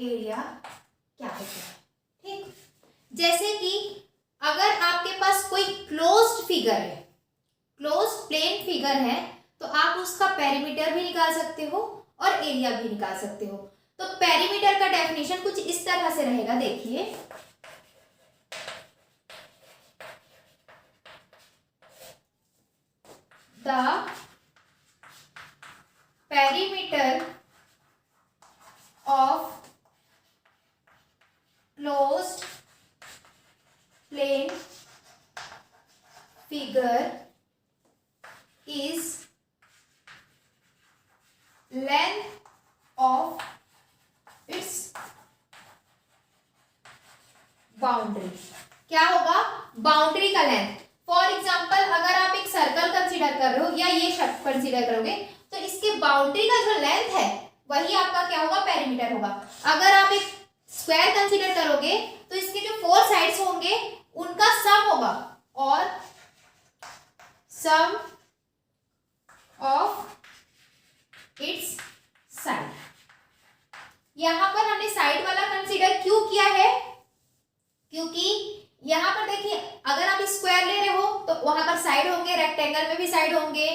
Area क्या होता है। ठीक, जैसे कि अगर आपके पास कोई क्लोज्ड फिगर है, क्लोज्ड प्लेन फिगर है, तो आप उसका पेरीमीटर भी निकाल सकते हो और एरिया भी निकाल सकते हो। तो पेरीमीटर का डेफिनेशन कुछ इस तरह से रहेगा, देखिए the perimeter of closed plane figure is length of its boundary. क्या होगा? बाउंड्री का लेंथ। फॉर एग्जाम्पल अगर आप एक सर्कल कंसीडर कर रहे हो या ये शब्द कंसीडर करोगे तो इसके बाउंड्री का जो लेंथ है वही आपका क्या होगा? पेरीमीटर होगा। अगर आप एक स्क्वायर कंसीडर करोगे तो इसके जो 4 साइड्स होंगे उनका सम होगा, और सम ऑफ इट्स साइड। यहां पर हमने साइड वाला कंसीडर क्यों किया है? क्योंकि यहां पर देखिए अगर आप स्क्वायर ले रहे हो तो वहां पर साइड होंगे, रेक्टेंगल में भी साइड होंगे,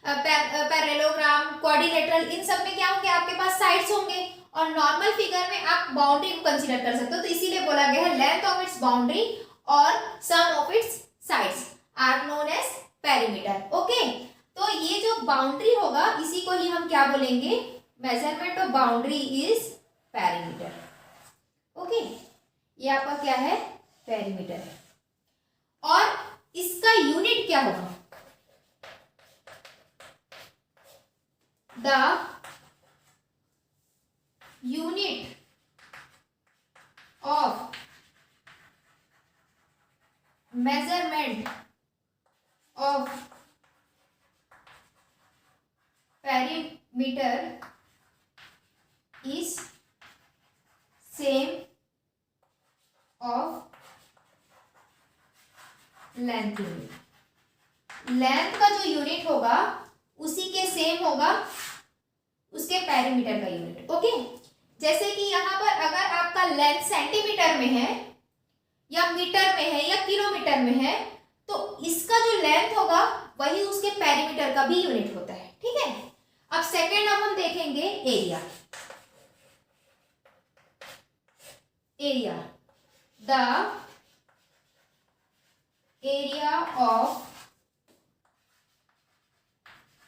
पैरेललोग्राम, क्वाड्रिलेटरल, इन सब में क्या होंगे? आपके पास साइड्स होंगे, और नॉर्मल फिगर में आप बाउंड्री को कंसीडर कर सकते हो। तो इसीलिए बोला गया है लेंथ ऑफ इट्स बाउंड्री और sum of its sides are known as perimeter. Okay, तो ये जो बाउंड्री होगा इसी को ही हम क्या बोलेंगे? Measurement of boundary is perimeter. Okay, ये आपका क्या है? पेरीमीटर है। और इसका यूनिट क्या होगा? The unit of measurement of perimeter is same of length unit। Length का जो यूनिट होगा उसी के सेम होगा उसके पेरीमीटर का यूनिट। ओके, जैसे कि यहाँ पर अगर आपका लेंथ सेंटीमीटर में है या मीटर में है या किलोमीटर में है तो इसका जो लेंथ होगा वही उसके पेरीमीटर का भी यूनिट होता है। ठीक है, अब सेकेंड हम देखेंगे area. Area, the area of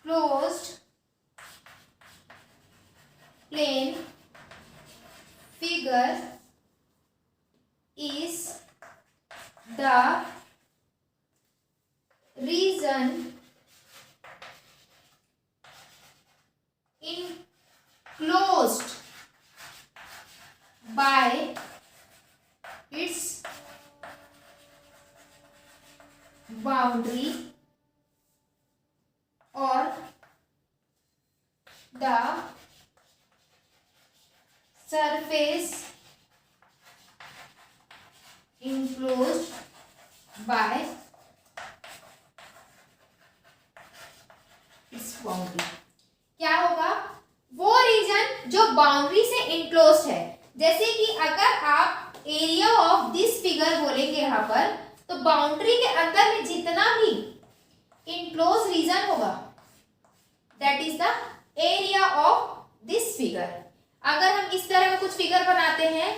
closed plane figure is the region enclosed by its boundary or the surface enclosed by its boundary। क्या होगा? वो रीजन जो बाउंड्री से इनक्लोज्ड है। जैसे कि अगर आप एरिया ऑफ दिस फिगर बोलेंगे यहाँ पर, तो बाउंड्री के अंदर में जितना भी इनक्लोज रीजन होगा that is the area of this figure. अगर हम इस तरह का कुछ फिगर बनाते हैं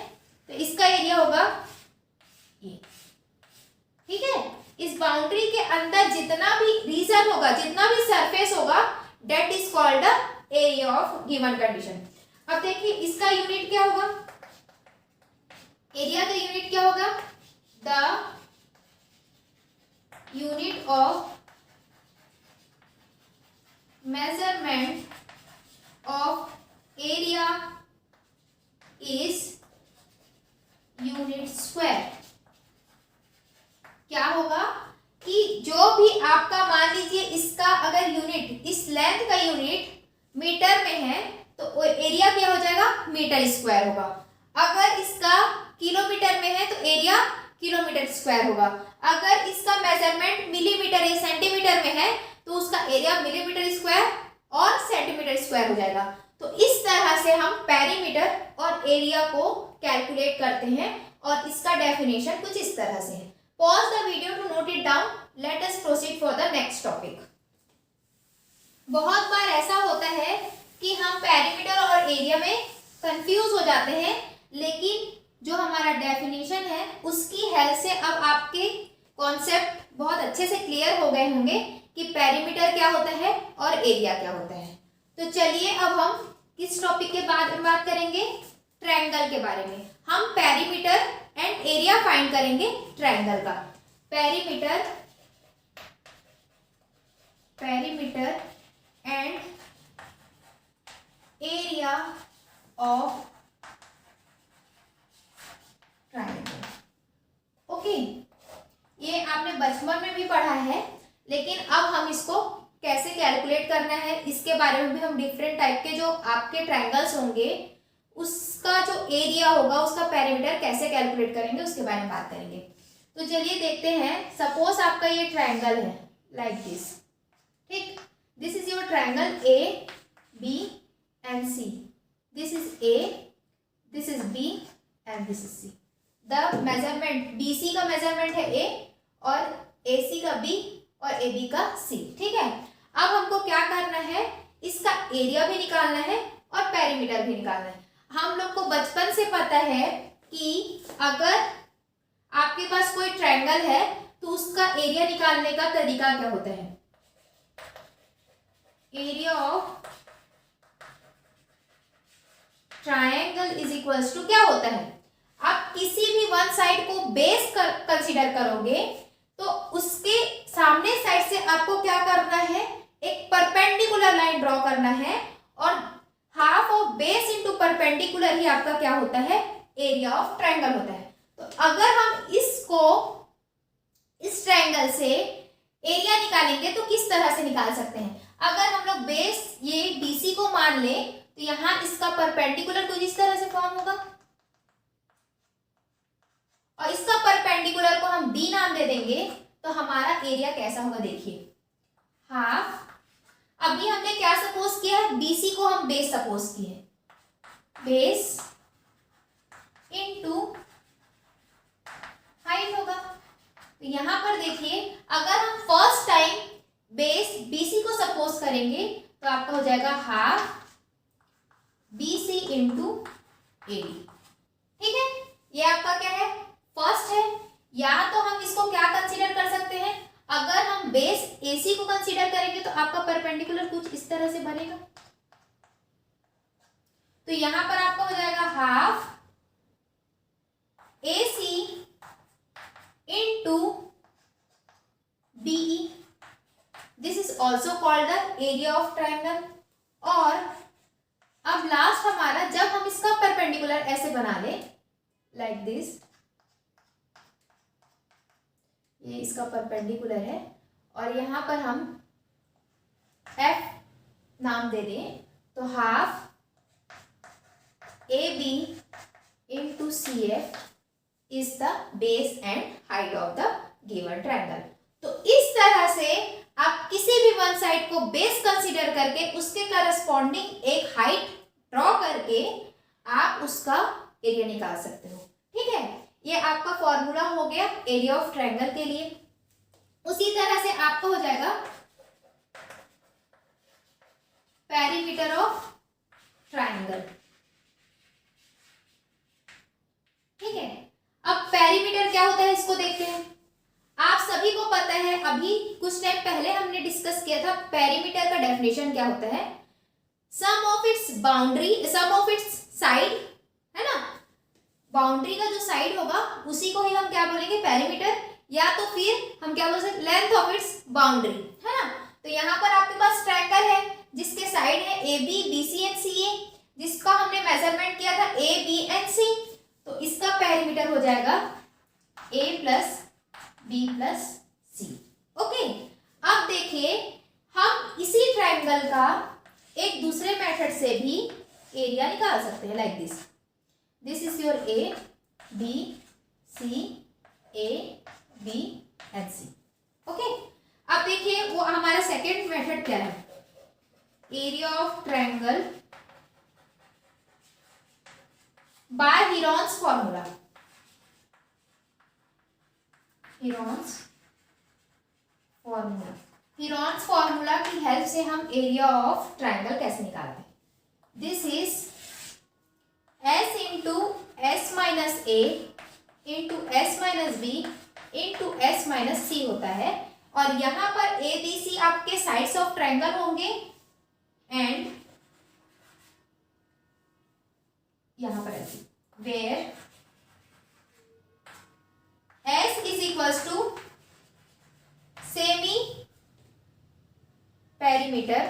तो इसका एरिया होगा ये। ठीक है, इस बाउंड्री के अंदर जितना भी रीजन होगा, जितना भी सरफेस होगा, that is called the area of given condition। अब देखिए इसका यूनिट क्या होगा? एरिया का यूनिट क्या होगा? The unit of measurement of area is unit square. क्या होगा कि जो भी आपका मान लीजिए इसका अगर यूनिट, इस लेंथ का यूनिट मीटर में है तो एरिया क्या हो जाएगा? मीटर स्क्वायर होगा। अगर इसका किलोमीटर में है तो एरिया किलोमीटर स्क्वायर होगा। अगर इसका मेजरमेंट मिलीमीटर या सेंटीमीटर में है तो उसका एरिया मिलीमीटर स्क्वायर और सेंटीमीटर स्क्वायर हो जाएगा। तो इस तरह से हम पेरीमीटर और एरिया को कैलकुलेट करते हैं और इसका डेफिनेशन कुछ इस तरह से है। Pause the video to note it down, let us proceed for the next topic. बहुत बार ऐसा होता है कि हम पेरीमीटर और एरिया में कंफ्यूज हो जाते हैं, लेकिन जो हमारा डेफिनेशन है उसकी हेल्प से अब आपके कॉन्सेप्ट बहुत अच्छे से क्लियर हो गए होंगे कि पेरीमीटर क्या होता है और एरिया क्या होता है। तो चलिए अब हम किस टॉपिक के बाद में बात करेंगे, ट्रायंगल के बारे में। हम पेरीमीटर एंड एरिया फाइंड करेंगे ट्रायंगल का। Perimeter and area of triangle. Okay, ये आपने बचपन में भी पढ़ा है, लेकिन अब हम इसको कैसे कैलकुलेट करना है इसके बारे में भी हम डिफरेंट टाइप के जो आपके ट्रायंगल्स होंगे उसका जो एरिया होगा उसका पेरीमीटर कैसे कैलकुलेट करेंगे उसके बारे में बात करेंगे। तो चलिए देखते हैं। सपोज आपका ये ट्रायंगल है लाइक दिस, ठीक। This is your triangle A B and C. This is A, this is B and this is C. The measurement BC का मेजरमेंट है A और AC का B और AB का C, ठीक है। अब हमको क्या करना है, इसका एरिया भी निकालना है और पेरीमीटर भी निकालना है। हम लोग को बचपन से पता है कि अगर आपके पास कोई ट्रायंगल है तो उसका एरिया निकालने का तरीका क्या होता है। Area of triangle is equals to क्या होता है, आप किसी भी वन साइड को बेस कंसीडर करोगे तो उसके सामने साइड से आपको क्या करना है, एक परपेंडिकुलर लाइन ड्रॉ करना है और half of base into perpendicular ही आपका क्या होता है, एरिया ऑफ ट्रायंगल होता है। तो अगर हम इसको इस ट्रायंगल से एरिया निकालेंगे तो किस तरह से निकाल सकते हैं। अगर हम लोग बेस ये BC को मान ले तो यहां इसका परपेंडिकुलर कुछ इस तरह से फॉर्म होगा और इसका परपेंडिकुलर को हम B नाम दे देंगे तो हमारा एरिया कैसा होगा देखिए, हाफ। अभी हमने क्या सपोज किया है, BC को हम बेस सपोज किए, बेस इनटू हाइट होगा। तो यहां पर देखिए अगर हम फर्स्ट टाइम बेस BC को सपोज करेंगे तो आपका हो जाएगा हाफ BC इंटू AD, ठीक है। ये आपका क्या है, फर्स्ट है। या तो हम इसको क्या कंसीडर कर सकते हैं, अगर हम बेस AC को कंसीडर करेंगे तो आपका परपेंडिकुलर कुछ इस तरह से बनेगा। तो यहां पर आपका हो जाएगा half AC into BE। This is also called the area of triangle. और अब लास्ट हमारा, जब हम इसका परपेंडिकुलर ऐसे बना ले लाइक दिस, ये इसका परपेंडिकुलर है और यहां पर हम F नाम दे दें तो half AB into CF is the base and height of the given triangle. तो इस तरह से आप किसी भी वन साइड को बेस कंसीडर करके उसके करस्पॉन्डिंग एक हाइट ड्रॉ करके आप उसका एरिया निकाल सकते हो, ठीक है। ये आपका फॉर्मूला हो गया एरिया ऑफ ट्रायंगल के लिए। उसी तरह से आपका हो जाएगा पेरीमीटर ऑफ ट्रायंगल, ठीक है। अब पेरीमीटर क्या होता है इसको देखते हैं। आप सभी को पता है, अभी कुछ टाइम पहले हमने डिस्कस किया था पेरीमीटर का डेफिनेशन क्या होता है, sum of its boundary, sum of its side, है ना। बाउंड्री का जो साइड होगा उसी को ही हम क्या बोलेंगे, पेरीमीटर, या तो फिर हम क्या बोल सकते, लेंथ ऑफ इट्स बाउंड्री, है ना। तो यहाँ पर आपके पास ट्रायंगल है जिसके साइड है AB, BC एंड CA, जिसका हमने मेजरमेंट किया था A, B एंड C। तो इसका पेरीमीटर हो जाएगा A plus B plus C। Okay, अब देखिए हम इसी ट्रायंगल का एक दूसरे मेथड से भी एरिया निकाल सकते हैं like this. This is your A, B, C, A, B and C। Okay, अब देखिए वो हमारा सेकेंड मेथड क्या है, area of triangle by Heron's formula. Heron's formula, Heron's formula की हेल्प से हम एरिया ऑफ ट्राइंगल कैसे निकालते हैं। This is S into S minus A into S minus B into S minus C होता है, और यहां पर ए बी सी आपके साइड्स ऑफ ट्राइंगल होंगे, एंड यहां पर ऐसे where S is equals to semi perimeter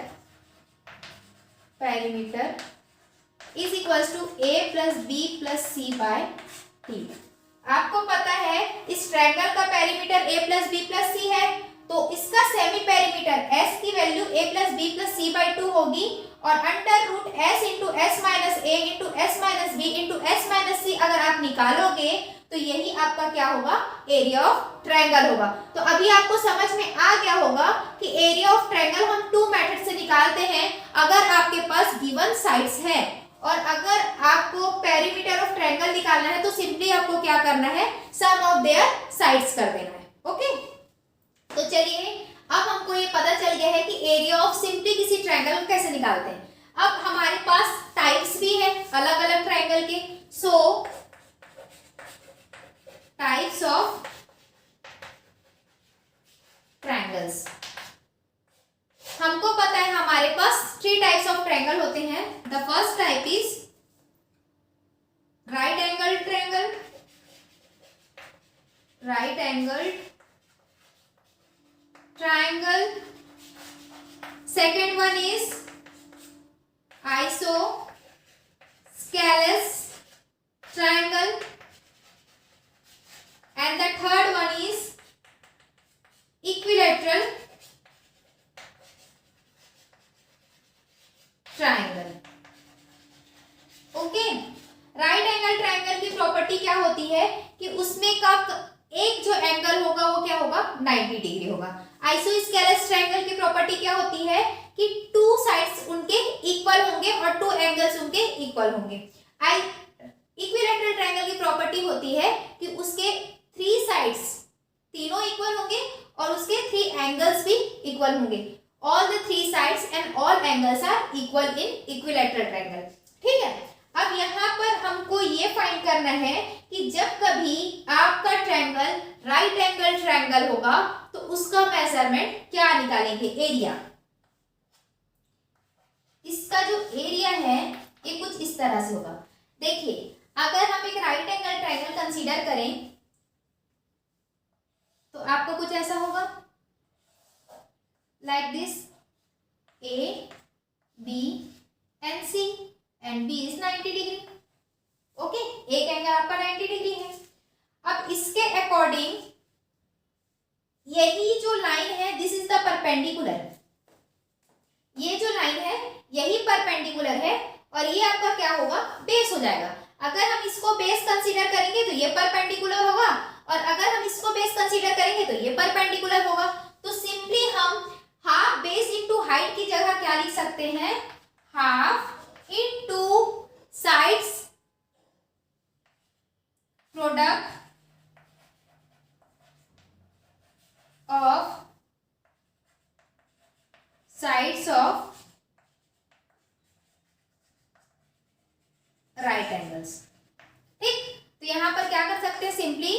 is equals to A plus B plus C by two. आपको पता है इस ट्रायंगल का perimeter A plus B plus C है, तो इसका सेमी पेरीमीटर एस की value A plus B plus C by 2 होगी, और under root S into S minus A into S minus B into S minus C अगर आप निकालोगे तो यही आपका क्या होगा, एरिया ऑफ ट्रायंगल होगा। तो अभी आपको समझ में आ गया होगा कि एरिया ऑफ ट्रायंगल हम 2 मेथड से निकालते हैं। अगर आपके पास गिवन साइड्स है और अगर आपको पेरीमीटर ऑफ ट्रायंगल निकालना है तो सिंपली आपको क्या करना है, सम ऑफ देयर साइड्स कर देना है। ओके, तो चलिए अब हमको ये पता चल गया है कि एरिया ऑफ सिंपली किसी ट्रायंगल को कैसे निकालते हैं। अब हमारे पास टाइप्स भी है अलग अलग ट्रायंगल के। सो टाइप्स ऑफ ट्रायंगल्स, हमको पता है हमारे पास 3 टाइप्स ऑफ ट्रायंगल होते हैं। The first type is right angle triangle, right angle triangle. Second one is isosceles triangle, and the third one is equilateral triangle. Okay, right angle triangle की property क्या होती है कि उसमें का एक जो एंगल होगा वो क्या होगा, 90 डिग्री होगा। आइसोस्केलेस ट्रायंगल की प्रॉपर्टी क्या होती है कि 2 साइड्स उनके इक्वल होंगे और 2 एंगल्स उनके इक्वल होंगे। इक्विलैटरल ट्रायंगल की प्रॉपर्टी होती है कि उसके 3 साइड्स तीनों इक्वल होंगे और उसके 3 एंगल्स भी इक्वल होंगे। All the 3 sides and all angles are equal in equilateral triangle. ठीक है, अब यहाँ पर हमको ये फाइंड करना है कि जब कभी आपका ट्रायंगल राइट एंगल ट्रायंगल होगा तो उसका मेजरमेंट क्या निकालेंगे, एरिया। इसका जो एरिया है ये कुछ इस तरह से होगा। देखिए, अगर हम एक राइट एंगल ट्रायंगल कंसीडर करें तो आपको कुछ ऐसा होगा, like this, A B and C, and B is 90 degree. Okay, एक एंगल आपका 90 डिग्री है। अब इसके अकॉर्डिंग यही जो लाइन है, दिस इज द परपेंडिकुलर, ये जो लाइन है यही परपेंडिकुलर है और ये आपका क्या होगा, बेस हो जाएगा। अगर हम इसको बेस कंसीडर करेंगे तो ये परपेंडिकुलर होगा, और अगर हम इसको बेस कंसीडर करेंगे तो ये परपेंडिकुलर होगा। तो सिंपली हम हाफ बेस इंटू हाइट की जगह क्या लिख सकते हैं, half into sides product of sides of right angles. ठीक, तो यहां पर क्या कर सकते हैं, simply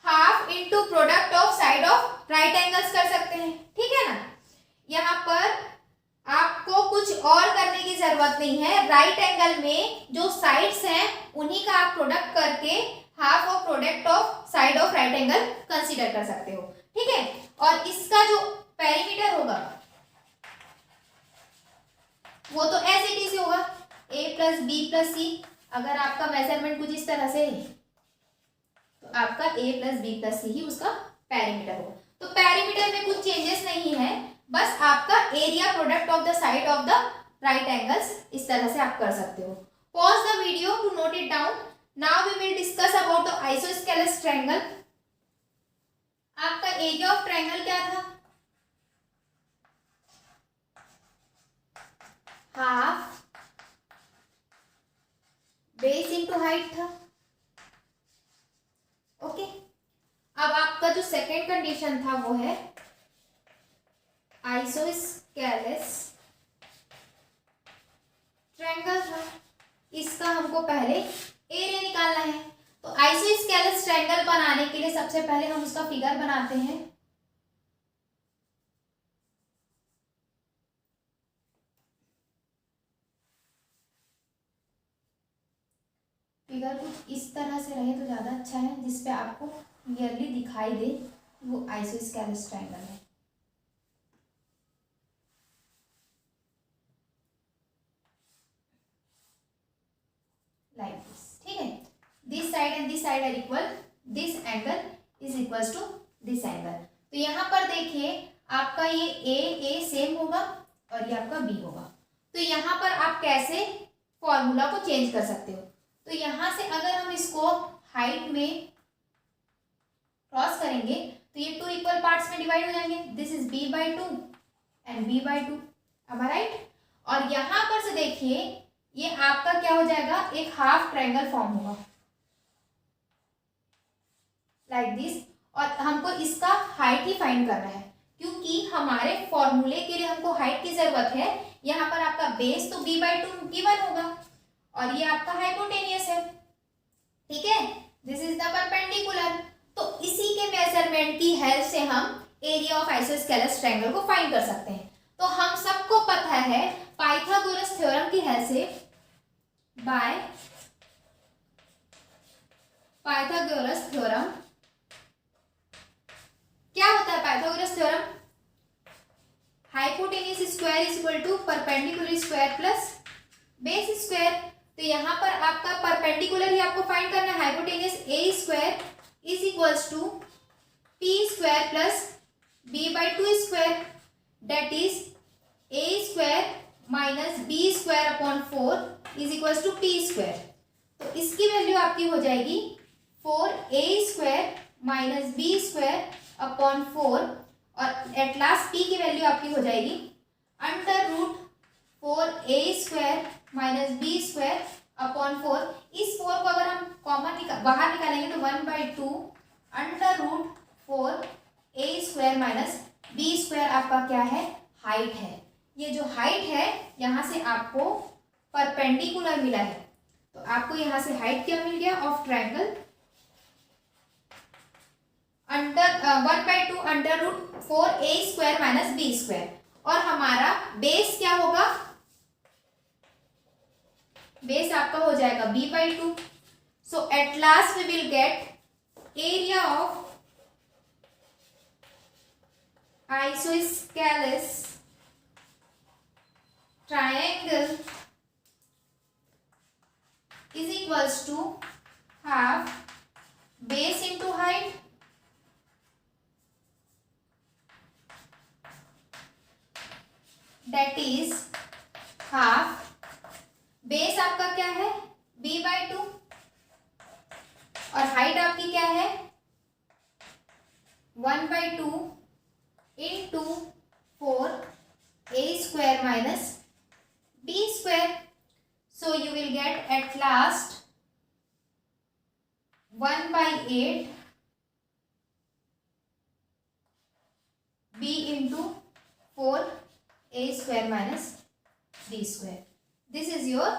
half into product of side of right angles कर सकते हैं। ठीक है ना, यहां पर आपको कुछ और करने की जरूरत नहीं है। राइट एंगल में जो साइड्स हैं उन्हीं का आप प्रोडक्ट करके half of product of side of right angle consider कर सकते हो। ठीक है, और इसका जो पेरीमीटर होगा वो तो एज इट इज होगा, ए प्लस बी प्लस सी। अगर आपका मेजरमेंट कुछ इस तरह से है तो आपका ए प्लस बी प्लस सी ही उसका पेरीमीटर होगा। तो पेरीमीटर में कुछ चेंजेस नहीं है, बस आपका area product of the side of the right angles इस तरह से आप कर सकते हो। Pause the video to note it down. Now we will discuss about the isosceles triangle. आपका एरिया ऑफ ट्रायंगल क्या था, हाफ बेस इंटू हाइट था। ओके, अब आपका जो सेकेंड कंडीशन था वो है आइसोस्केलेस ट्रायंगल था। इसका हमको पहले एरिया निकालना है। तो आइसोस्केलेस ट्रायंगल बनाने के लिए सबसे पहले हम उसका फिगर बनाते हैं। फिगर कुछ इस तरह से रहे तो ज़्यादा अच्छा है, जिसपे आपको क्लियरली दिखाई दे वो आइसोस्केलेस ट्रायंगल है। लाइक दिस, ठीक है। This side and this side are equal, this angle is equal to this angle. तो यहाँ पर देखिए आपका ये ए सेम होगा और ये आपका बी होगा। तो यहाँ पर आप कैसे फॉर्मूला को चेंज कर सकते हो। तो यहाँ से अगर हम इसको हाइट में क्रॉस करेंगे तो ये टू इक्वल पार्ट्स में डिवाइड हो जाएंगे। This is b by 2 and b by 2, am I right? और यहाँ पर से देखिए ये आपका क्या हो जाएगा, एक हाफ ट्रायंगल फॉर्म होगा लाइक दिस। और हमको इसका हाइट ही फाइंड करना है, क्योंकि हमारे फॉर्मूले के लिए हमको हाइट की जरूरत है। यहाँ पर आपका बेस तो b by 2 गिवन होगा और ये आपका हाइपोटेनियस है, ठीक है। This is the perpendicular. तो इसी के मेजरमेंट की हेल्प से हम एरिया ऑफ आइसोस्केलेस ट्रायंगल को फाइंड कर सकते हैं। तो हम सबको पता है पाइथागोरस थ्योरम की हेल्प से, बाय पाइथागोरस थ्योरम, क्या होता है Pythagoras theorem, hypotenuse square is equal to perpendicular square plus base square. तो यहाँ पर आपका परपेंडिकुलर ही आपको फाइंड करना है। Hypotenuse a square is equals to p square plus b by 2 square, that is a square minus B square upon 4 is equals to p square. तो इसकी value आपकी हो जाएगी 4a square minus B square upon 4 और at last p की value आपकी हो जाएगी under root 4a square minus B square upon 4। इस 4 को अगर हम कॉमन बाहर निकालेंगे तो 1/2 under root 4a square minus B square आपका क्या है, हाइट है। ये जो हाइट है यहाँ से आपको परपेंडिकुलर मिला है। तो आपको यहाँ से हाइट क्या मिल गया of triangle, under 1/2 under root 4a square minus B square. और हमारा बेस क्या होगा, बेस आपका हो जाएगा b by 2। So at last we will get area of isosceles triangle is equals to half base into height that is half base आपका क्या है b by 2 और हाइट आपकी क्या है 1/2 into 4a square minus b square. So you will get at last 1/8 b into 4a square minus b square. This is your,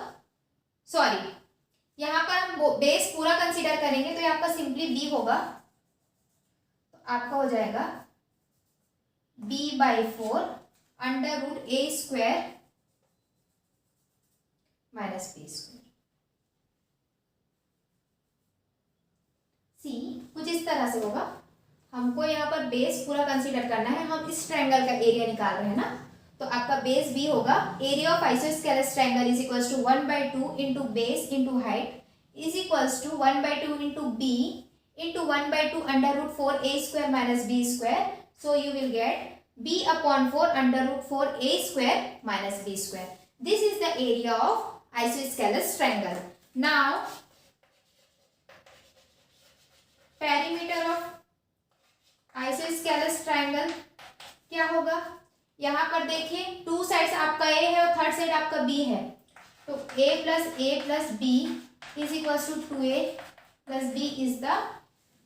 sorry यहाँ पर हम बेस पूरा कंसीडर करेंगे तो ये आपका सिंपली b होगा। तो आपका हो जाएगा b by 4 under root a square minus B square. सी कुछ इस तरह से होगा। हमको यहाँ पर बेस पूरा कंसीडर करना है, हम इस ट्रायंगल का एरिया निकाल रहे हैं ना। तो आपका बेस b होगा, area of isosceles triangle is equals to 1/2 into base into height is equals to 1/2 into b into 1/2 under root 4a square minus b square. So you will get b upon 4 under root 4a square minus b square. This is the area of isosceles triangle. Now perimeter of isosceles triangle क्या होगा, यहाँ पर देखिए two sides आपका a है और third side आपका b है। तो a plus b is equals to 2a plus b is the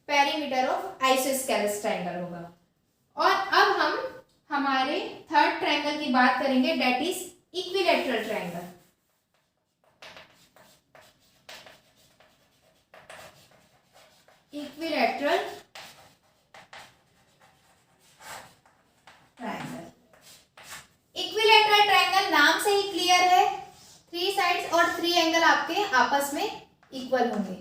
perimeter of isosceles triangle होगा। और अब हम हमारे थर्ड ट्रायंगल की बात करेंगे, that is equilateral triangle. Equilateral triangle, equilateral triangle नाम से ही क्लियर है, 3 साइड्स और 3 एंगल आपके आपस में इक्वल होंगे।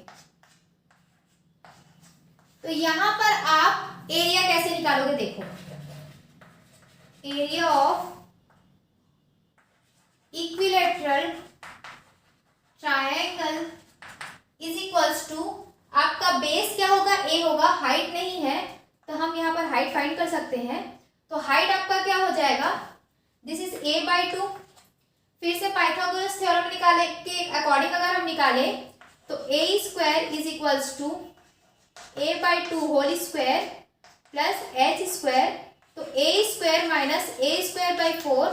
तो यहां पर आप एरिया कैसे निकालोगे, देखो area of equilateral triangle is equals to, आपका बेस क्या होगा, ए होगा, हाइट नहीं है तो हम यहाँ पर हाइट फाइंड कर सकते हैं। तो हाइट आपका क्या हो जाएगा, दिस इज a/2। फिर से पाइथागोरस थ्योरम निकाले के अकॉर्डिंग अगर हम निकाले तो a² is equals to a/2 whole square plus h²। तो a² minus a²/4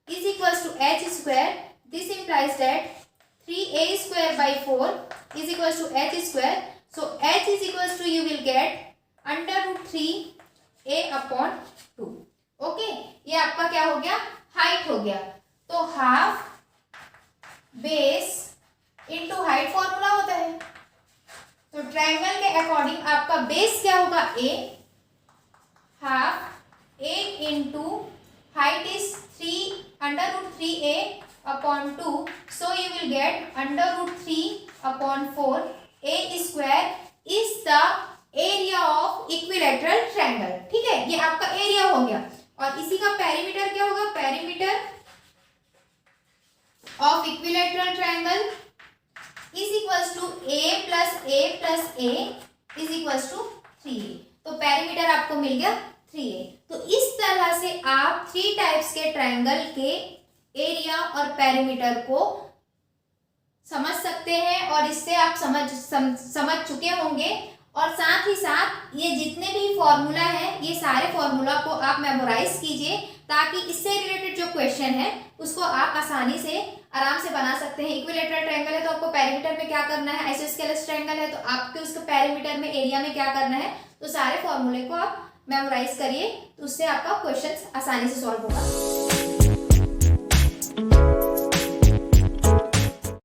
is equals to h²। This implies that 3a²/4 is equals to h². So h is equals to, you will get √3a/2। Okay, ये आपका क्या हो गया, height हो गया। तो half base into height formula होता है। तो ट्रायंगल के अकॉर्डिंग आपका बेस क्या होगा, a, half a into height is 3√3a/2। So you will get √3/4 a² is the area of equilateral triangle। ठीक है, ये आपका एरिया हो गया। और इसी का पेरीमीटर क्या होगा, perimeter of equilateral triangle is equals to a plus a plus a is equals to 3a। तो पेरीमीटर आपको मिल गया 3a। तो इस तरह से आप 3 टाइप्स के ट्रायंगल के एरिया और पेरीमीटर को समझ सकते हैं, और इससे आप समझ चुके होंगे। और साथ ही साथ ये जितने भी फॉर्मूला हैं, ये सारे फॉर्मूला को आप मेमोराइज कीजिए, ताकि इससे रिलेटेड जो क्वेश्चन है उसको आप आसानी से आराम से बना सकते हैं। इक्विलैटरल ट्रायंगल है तो आपको पेरीमीटर में क्या करना है, आइसोस्केलेस ट्रायंगल है तो आपके उसके पेरीमीटर में एरिया में क्या करना है। तो सारे फॉर्मूले को आप मेमोराइज करिए, तो उससे आपका क्वेश्चन आसानी से सॉल्व होगा।